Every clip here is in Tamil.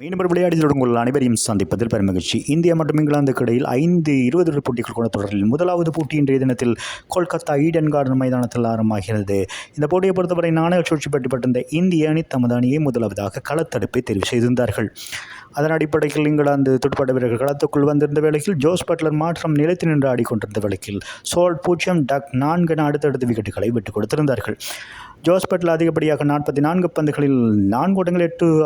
மீண்டும் விளையாடி தொடங்கும் அனைவரையும் சந்திப்பதில் பெருமகிழ்ச்சி. இந்தியா மற்றும் இங்கிலாந்துக்கு இடையில் 20 போட்டிகள் கொண்ட தொடரில் முதலாவது போட்டி இன்றைய தினத்தில் கொல்கத்தா ஈடன் கார்டன் மைதானத்தில் ஆரம்பமாகிறது. இந்த போட்டியை பொறுத்தவரை நாணய சுழற்சி பெற்றுப்பட்டிருந்த இந்திய அணி தமது அணியை முதலாவதாக களத்தடுப்பை தெரிவு செய்திருந்தார்கள். அதன் அடிப்படையில் இங்கிலாந்து துடுப்பாட்ட வீரர்கள் களத்துக்குள் வந்திருந்த வேளையில் ஜோஸ் பட்லர் மாற்றம் நிலைத்து நின்று ஆடிக்கொண்டிருந்த வேளையில் சோல்ட் 0 டக் 4 என அடுத்தடுத்த விக்கெட்டுகளை விட்டுக் கொடுத்திருந்தார்கள். ஜோஸ் பட்லர் அதிகப்படியாக 44 பந்துகளில் 4 ஓட்டங்கள்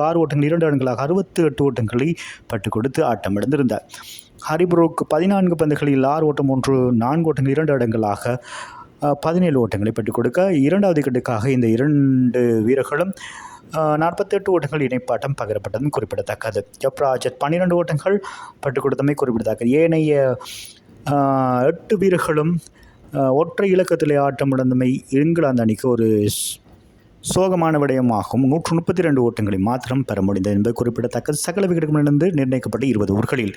6 ஓட்டங்கள் 2 ரன்களாக 68 ஓட்டங்களை பட்டுக் கொடுத்து ஆட்டமிழந்திருந்தார். ஹரி புரூக் 14 பந்துகளில் 6 ஓட்டம் 4 ஓட்டங்கள் 2 ரன்களாக 17 ஓட்டங்களை பெற்றுக் கொடுக்க இரண்டாவது விக்கெட்டுக்காக இந்த 2 வீரர்களும் 48 ஓட்டங்கள் இணைப்பாட்டம் பகிரப்பட்டதும் குறிப்பிடத்தக்கது. ஜப்ராஜட் 12 ஓட்டங்கள் பட்டுக் கொடுத்தமை குறிப்பிடத்தக்கது. ஏனைய 8 வீரர்களும் ஒற்றை இலக்கத்திலே ஆட்டமிழந்தமை இங்கிலாந்து அணிக்கு ஒரு சோகமான விடயமாகும். 132 ஓட்டங்களை மாத்திரம் பெற முடிந்தது என்பது குறிப்பிடத்தக்கது. சகல விக்கெட்டுகளிலிருந்து நிர்ணயிக்கப்பட்ட 20 ஓவர்களில்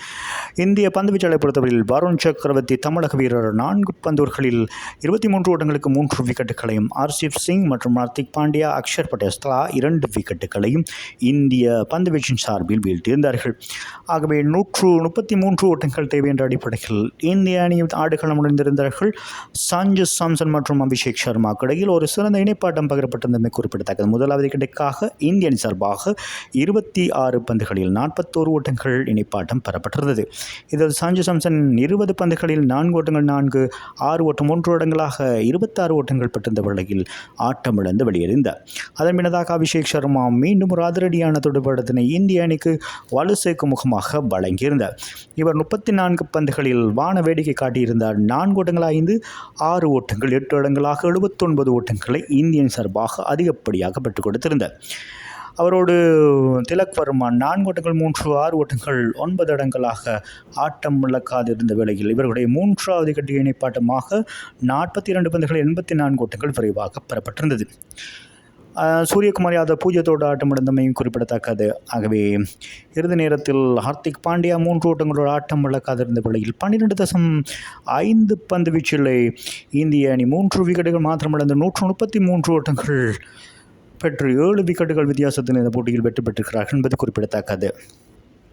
இந்திய பந்துவீச்சாளரை பொறுத்தவரையில் வருண் சக்கரவர்த்தி தமிழக வீரர் 4 பந்துகளில் 23 ஓட்டங்களுக்கு 3 விக்கெட்டுகளையும், ஹர்ஷீப் சிங் மற்றும் ஹர்திக் பாண்டியா, அக்ஷர் பட்டேல் 2 விக்கெட்டுகளையும் இந்திய பந்துவீச்சின் சார்பில் வீழ்த்தியிருந்தார்கள். ஆகவே 133 ஓட்டங்கள் தேவை என்ற அடிப்படையில் இந்திய அணி ஆடுகளம் முடிந்திருந்தார்கள். சஞ்சு சாம்சன் மற்றும் அபிஷேக் சர்மாவுக்கு இடையில் ஒரு சிறந்த இணைப்பாட்டம் பகிரப்பட்டிருந்த குறிப்பிடத்தக்கது. முதலாவது விக்கெட்டுக்காக இந்திய அணி சார்பாக 26 பந்துகளில் 41 ஓட்டங்கள் இணைப்பாட்டம் பெறப்பட்டிருந்தது. இதில் சஞ்சு சாம்சன் 20 பந்துகளில் 4 ஓட்டங்கள் 6 ஓட்டம் 1 ஓட்டங்களாக 26 ஓட்டங்கள் பெற்றிருந்த வேளையில் ஆட்டமிழந்து வெளியேறினார். அதன் பின்னதாக அபிஷேக் சர்மா மீண்டும் ஒரு அதிரடியான துடுப்பாட்டத்தினை இந்திய அணிக்கு வலு சேர்க்கும் முகமாக வழங்கியிருந்தார். இவர் 34 பந்துகளில் வான வேடிக்கை காட்டியிருந்தார். 4 ஓட்டங்கள் 5, 6 ஓட்டங்கள் 8 ஓட்டங்களாக 79 ஓட்டங்களை இந்திய அணி சார்பாக அதிகப்படியாக பெற்றுக் கொடுத்திருந்தார். அவரோடு திலக் வர்மா 4 ஓட்டங்கள் 3, 6 ஓட்டங்கள் 9 இடங்களாக ஆட்டம் இழக்காதிருந்த வேளையில் இவர்களுடைய 3வது விக்கெட் இணைப்பாட்டமாக 42 பந்துகள் 84 ஓட்டங்கள் விரைவாக பெறப்பட்டிருந்தது. சூரியகுமார் யாதவ் 0 ஆட்டமிழந்தமையும் குறிப்பிடத்தக்கது. ஆகவே இறுதி நேரத்தில் ஹர்திக் பாண்டியா 3 ஓட்டங்களோடு ஆட்டம் இழக்காதிருந்த வேளையில் 12.5 பந்து வீச்சிலே இந்திய அணி 3 விக்கெட்டுகள் மாத்திரமிழந்து 133 ஓட்டங்கள் பெற்று 7 விக்கெட்டுகள் வித்தியாசத்தில் இந்த போட்டியில் வெற்றி பெற்றிருக்கிறார்கள் என்பது குறிப்பிடத்தக்கது.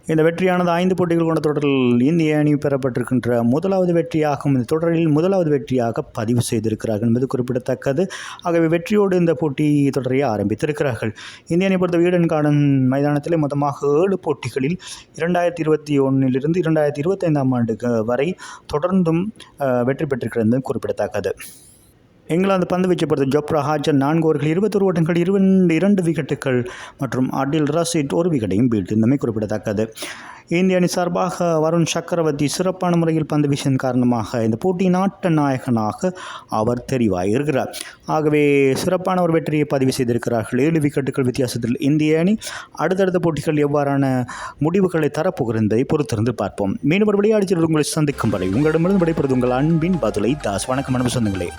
இந்த வெற்றியானது 5 போட்டிகள் கொண்ட தொடரில் இந்திய அணி பெறப்பட்டிருக்கின்ற முதலாவது வெற்றியாகும். இந்த தொடரில் முதலாவது வெற்றியாக பதிவு செய்திருக்கிறார்கள் என்பது குறிப்பிடத்தக்கது. ஆகவே வெற்றியோடு இந்த போட்டி தொடரை ஆரம்பித்திருக்கிறார்கள். இந்திய அணி பொறுத்த ஈடன் கார்டன் மைதானத்திலே மொத்தமாக 7 போட்டிகளில் 2021 2025 ஆண்டு வரை தொடர்ந்தும் வெற்றி பெற்றிருக்கிறது குறிப்பிடத்தக்கது. இங்கிலாந்து பந்து வீச்சை பொறுத்த ஜோப்ரா ஹாஜர் 4 ஓவர்கள் 21 ஓட்டங்கள் 2 விக்கெட்டுகள் மற்றும் அடில் ரஷீத் 1 விக்கெட்டையும் வீழ்த்திருந்தமை குறிப்பிடத்தக்கது. இந்திய அணி சார்பாக வருண் சக்கரவர்த்தி சிறப்பான முறையில் பந்து வீசின் காரணமாக இந்த போட்டியின் ஆட்ட நாயகனாக அவர் தெரிவாயிருக்கிறார். ஆகவே சிறப்பான ஒரு வெற்றியை பதிவு செய்திருக்கிறார்கள். 7 விக்கெட்டுகள் வித்தியாசத்தில் இந்திய அணி அடுத்தடுத்த போட்டிகள் எவ்வாறான முடிவுகளை தரப்போகிறது என்பதை பொறுத்திருந்து பார்ப்போம். மீண்டும் ஒரு விளையாட்டு உங்களை சந்திக்கும் வரை உங்களிடமிருந்து விடைபெறுவது உங்கள் அன்பின் பதுலை தாஸ். வணக்கம் அன்பு சொந்தங்களே.